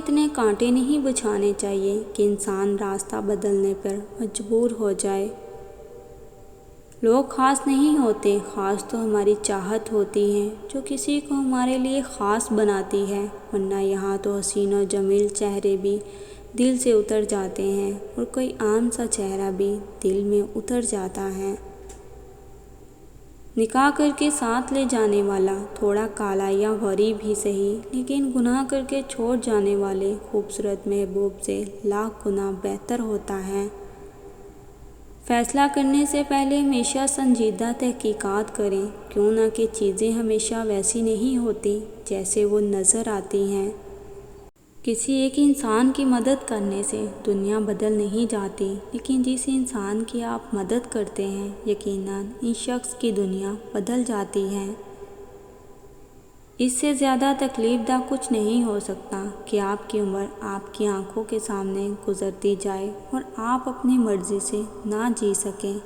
اتنے کانٹے نہیں بچھانے چاہیے کہ انسان راستہ بدلنے پر مجبور ہو جائے۔ لوگ خاص نہیں ہوتے، خاص تو ہماری چاہت ہوتی ہے جو کسی کو ہمارے لیے خاص بناتی ہے، ورنہ یہاں تو حسین و جمیل چہرے بھی دل سے اتر جاتے ہیں اور کوئی عام سا چہرہ بھی دل میں اتر جاتا ہے۔ نکاح کر کے ساتھ لے جانے والا تھوڑا کالا یا غریب ہی سہی، لیکن گناہ کر کے چھوڑ جانے والے خوبصورت محبوب سے لاکھ گنا بہتر ہوتا ہے۔ فیصلہ کرنے سے پہلے ہمیشہ سنجیدہ تحقیقات کریں، کیوں نہ کہ چیزیں ہمیشہ ویسی نہیں ہوتی جیسے وہ نظر آتی ہیں۔ کسی ایک انسان کی مدد کرنے سے دنیا بدل نہیں جاتی، لیکن جس انسان کی آپ مدد کرتے ہیں یقیناً اس شخص کی دنیا بدل جاتی ہے۔ اس سے زیادہ تکلیف دہ کچھ نہیں ہو سکتا کہ آپ کی عمر آپ کی آنکھوں کے سامنے گزرتی جائے اور آپ اپنی مرضی سے نہ جی سکیں۔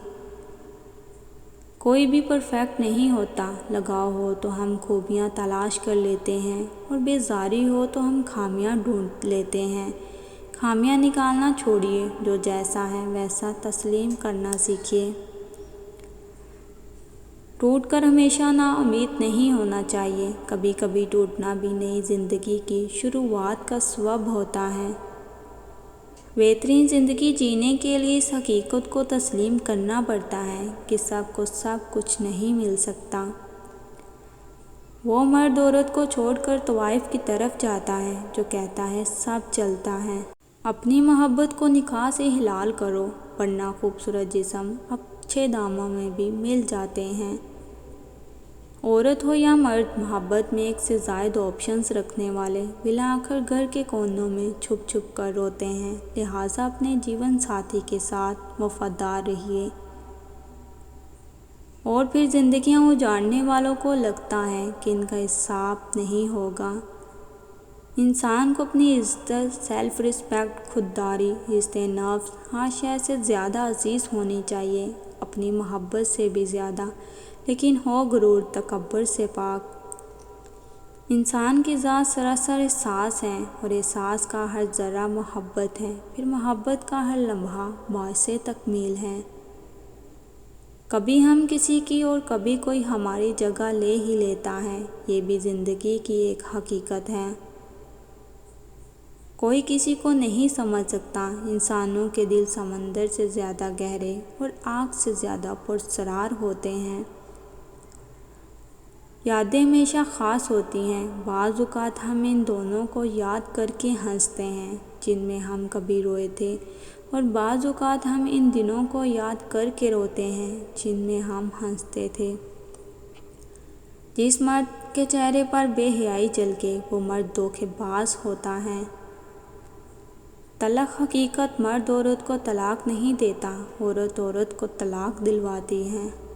کوئی بھی پرفیکٹ نہیں ہوتا، لگاؤ ہو تو ہم خوبیاں تلاش کر لیتے ہیں اور بیزاری ہو تو ہم خامیاں ڈھونڈ لیتے ہیں۔ خامیاں نکالنا چھوڑیے، جو جیسا ہے ویسا تسلیم کرنا سیکھیے۔ ٹوٹ کر ہمیشہ نا امید نہیں ہونا چاہیے، کبھی کبھی ٹوٹنا بھی نئی زندگی کی شروعات کا سبب ہوتا ہے۔ بہترین زندگی جینے کے لیے اس حقیقت کو تسلیم کرنا پڑتا ہے کہ سب کو سب کچھ نہیں مل سکتا۔ وہ مرد عورت کو چھوڑ کر طوائف کی طرف جاتا ہے جو کہتا ہے سب چلتا ہے۔ اپنی محبت کو نکاح سے حلال کرو، ورنہ خوبصورت جسم اچھے داموں میں بھی مل جاتے ہیں۔ عورت ہو یا مرد، محبت میں ایک سے زائد آپشنز رکھنے والے بالآخر گھر کے کونوں میں چھپ چھپ کر روتے ہیں، لہٰذا اپنے جیون ساتھی کے ساتھ وفادار رہیے۔ اور پھر زندگیاں اجاڑنے والوں کو لگتا ہے کہ ان کا حساب نہیں ہوگا۔ انسان کو اپنی عزت، سیلف ریسپیکٹ، خودداری، عزت نفس ہر شے سے زیادہ عزیز ہونی چاہیے، اپنی محبت سے بھی زیادہ، لیکن ہو غرور تکبر سے پاک۔ انسان کی ذات سراسر احساس ہے اور احساس کا ہر ذرہ محبت ہے، پھر محبت کا ہر لمحہ باعث تکمیل ہے۔ کبھی ہم کسی کی اور کبھی کوئی ہماری جگہ لے ہی لیتا ہے، یہ بھی زندگی کی ایک حقیقت ہے۔ کوئی کسی کو نہیں سمجھ سکتا، انسانوں کے دل سمندر سے زیادہ گہرے اور آگ سے زیادہ پراسرار ہوتے ہیں۔ یادیں ہمیشہ خاص ہوتی ہیں، بعض اوقات ہم ان دونوں کو یاد کر کے ہنستے ہیں جن میں ہم کبھی روئے تھے، اور بعض اوقات ہم ان دنوں کو یاد کر کے روتے ہیں جن میں ہم ہنستے تھے۔ جس مرد کے چہرے پر بے حیائی جھلکے وہ مرد دھوکے باز ہوتا ہے۔ تلخ حقیقت، مرد عورت کو طلاق نہیں دیتا، عورت عورت کو طلاق دلواتی ہے۔